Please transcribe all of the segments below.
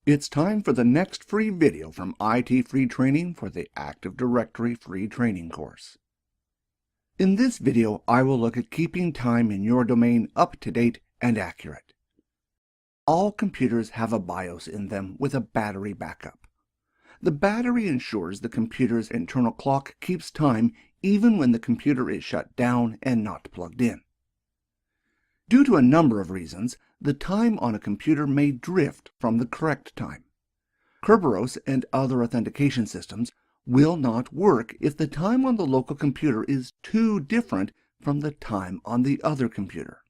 It's time for the next free video from IT Free Training for the Active Directory Free Training course. In this video, I will look at keeping time in your domain up to date and accurate. All computers have a BIOS in them with a battery backup. The battery ensures the computer's internal clock keeps time even when the computer is shut down and not plugged in. Due to a number of reasons, the time on a computer may drift from the correct time. Kerberos and other authentication systems will not work if the time on the local computer is too different from the time on the other computer.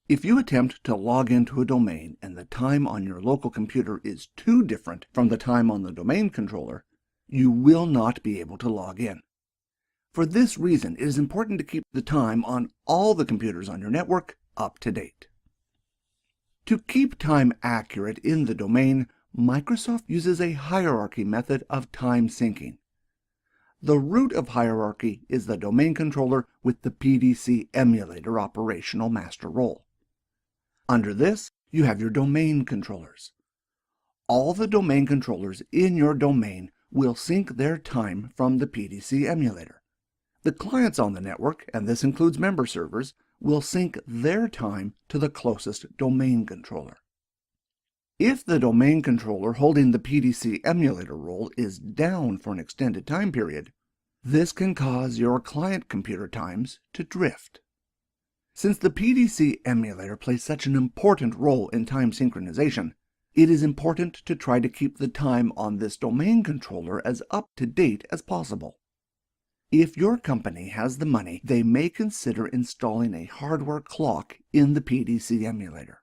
If you attempt to log into a domain and the time on your local computer is too different from the time on the domain controller, you will not be able to log in. For this reason, it is important to keep the time on all the computers on your network up to date. To keep time accurate in the domain, Microsoft uses a hierarchy method of time syncing. The root of hierarchy is the domain controller with the PDC emulator operational master role. Under this, you have your domain controllers. All the domain controllers in your domain will sync their time from the PDC emulator. The clients on the network, and this includes member servers, will sync their time to the closest domain controller. If the domain controller holding the PDC emulator role is down for an extended time period, this can cause your client computer times to drift. Since the PDC emulator plays such an important role in time synchronization, it is important to try to keep the time on this domain controller as up to date as possible. If your company has the money, they may consider installing a hardware clock in the PDC emulator.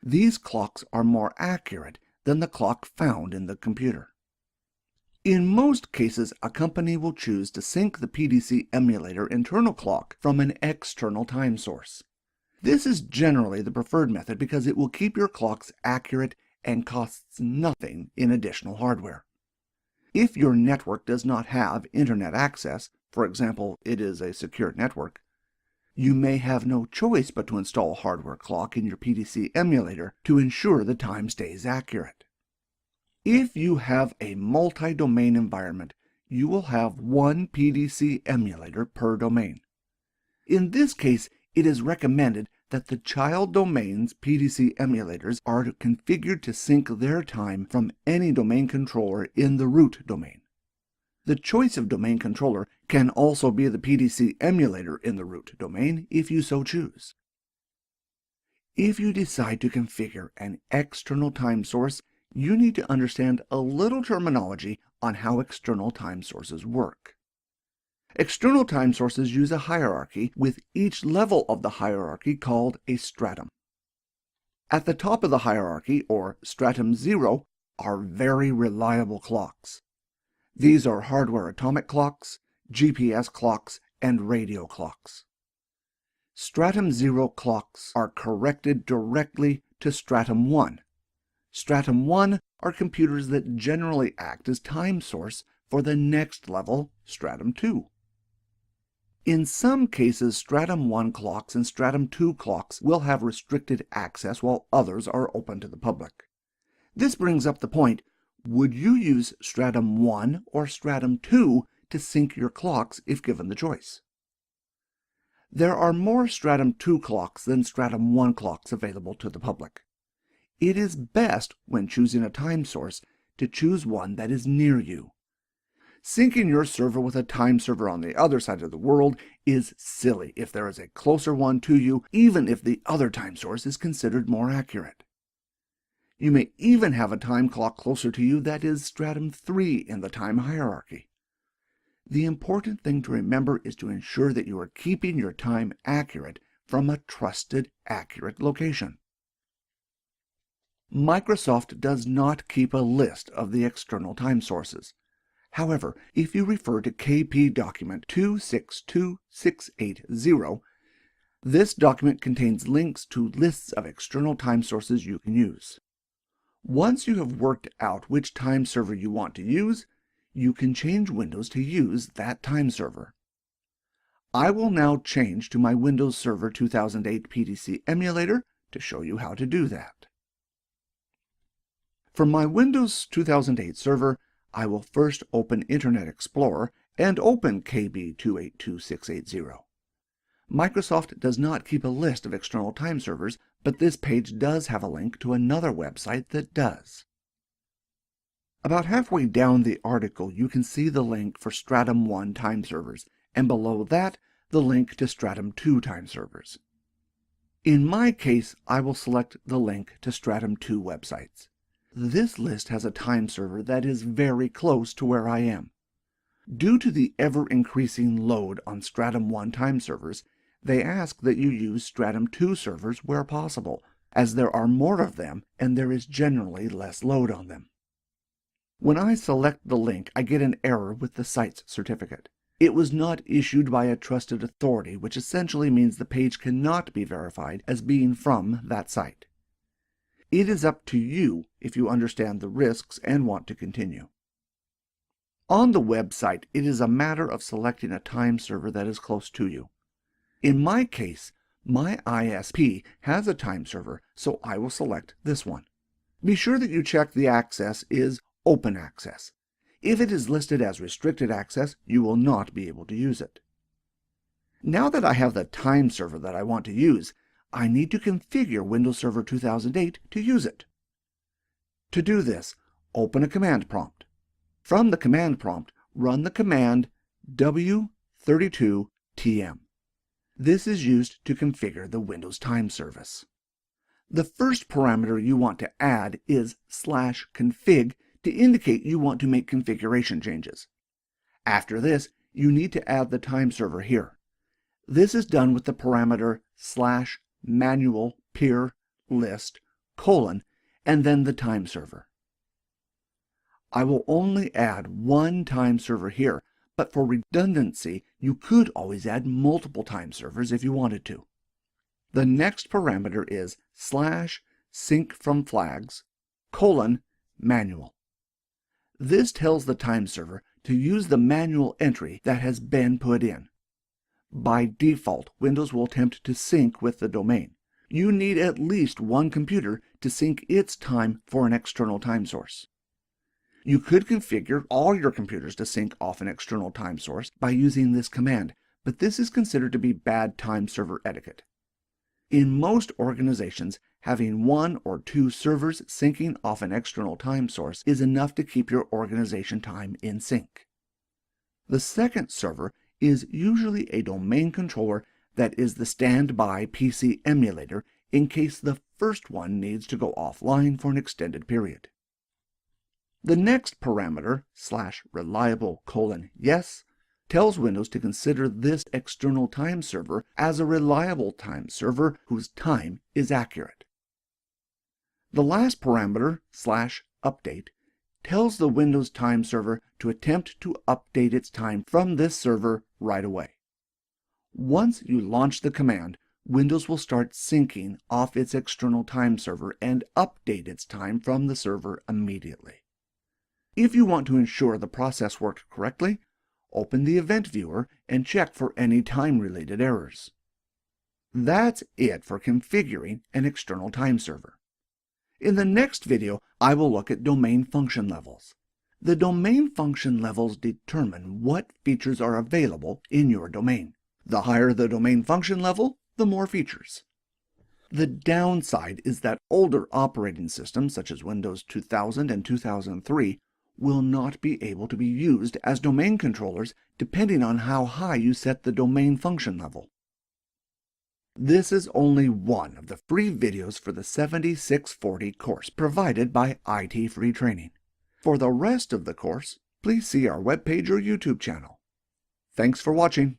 These clocks are more accurate than the clock found in the computer. In most cases, a company will choose to sync the PDC emulator internal clock from an external time source. This is generally the preferred method because it will keep your clocks accurate and costs nothing in additional hardware. If your network does not have internet access, for example, it is a secure network, you may have no choice but to install a hardware clock in your PDC emulator to ensure the time stays accurate. If you have a multi-domain environment, you will have one PDC emulator per domain. In this case, it is recommended that the child domain's PDC emulators are configured to sync their time from any domain controller in the root domain. The choice of domain controller can also be the PDC emulator in the root domain if you so choose. If you decide to configure an external time source, you need to understand a little terminology on how external time sources work. External time sources use a hierarchy with each level of the hierarchy called a stratum. At the top of the hierarchy, or stratum 0, are very reliable clocks. These are hardware atomic clocks, GPS clocks, and radio clocks. Stratum 0 clocks are corrected directly to Stratum 1. Stratum 1 are computers that generally act as time source for the next level, Stratum 2. In some cases, Stratum 1 clocks and Stratum 2 clocks will have restricted access while others are open to the public. This brings up the point, would you use Stratum 1 or Stratum 2 to sync your clocks if given the choice? There are more Stratum 2 clocks than Stratum 1 clocks available to the public. It is best, when choosing a time source, to choose one that is near you. Syncing your server with a time server on the other side of the world is silly if there is a closer one to you, even if the other time source is considered more accurate. You may even have a time clock closer to you that is Stratum 3 in the time hierarchy. The important thing to remember is to ensure that you are keeping your time accurate from a trusted, accurate location. Microsoft does not keep a list of the external time sources. However, if you refer to KP document 262680, this document contains links to lists of external time sources you can use. Once you have worked out which time server you want to use, you can change Windows to use that time server. I will now change to my Windows Server 2008 PDC emulator to show you how to do that. For my Windows 2008 server, I will first open Internet Explorer and open KB282680. Microsoft does not keep a list of external time servers, but this page does have a link to another website that does. About halfway down the article, you can see the link for Stratum 1 time servers, and below that, the link to Stratum 2 time servers. In my case, I will select the link to Stratum 2 websites. This list has a time server that is very close to where I am. Due to the ever-increasing load on Stratum 1 time servers, they ask that you use Stratum 2 servers where possible, as there are more of them and there is generally less load on them. When I select the link, I get an error with the site's certificate. It was not issued by a trusted authority, which essentially means the page cannot be verified as being from that site. It is up to you if you understand the risks and want to continue. On the website, it is a matter of selecting a time server that is close to you. In my case, my ISP has a time server, so I will select this one. Be sure that you check the access is Open Access. If it is listed as Restricted Access, you will not be able to use it. Now that I have the time server that I want to use, I need to configure Windows Server 2008 to use it. To do this, open a command prompt. From the command prompt, run the command w32tm. This is used to configure the Windows Time Service. The first parameter you want to add is /config to indicate you want to make configuration changes. After this, you need to add the time server here. This is done with the parameter /manual peer list : and then the time server. I will only add one time server here, but for redundancy, you could always add multiple time servers if you wanted to. The next parameter is /syncfromflags : manual. This tells the time server to use the manual entry that has been put in. By default, Windows will attempt to sync with the domain. You need at least one computer to sync its time for an external time source. You could configure all your computers to sync off an external time source by using this command, but this is considered to be bad time server etiquette. In most organizations, having one or two servers syncing off an external time source is enough to keep your organization time in sync. The second server is usually a domain controller that is the standby PC emulator in case the first one needs to go offline for an extended period. The next parameter, /reliable: yes, tells Windows to consider this external time server as a reliable time server whose time is accurate. The last parameter, /update, tells the Windows time server to attempt to update its time from this server right away. Once you launch the command, Windows will start syncing off its external time server and update its time from the server immediately. If you want to ensure the process worked correctly, open the Event Viewer and check for any time-related errors. That's it for configuring an external time server. In the next video, I will look at domain function levels. The domain function levels determine what features are available in your domain. The higher the domain function level, the more features. The downside is that older operating systems, such as Windows 2000 and 2003, will not be able to be used as domain controllers depending on how high you set the domain function level. This is only one of the free videos for the 7640 course provided by IT Free Training. For the rest of the course, please see our webpage or YouTube channel. Thanks for watching.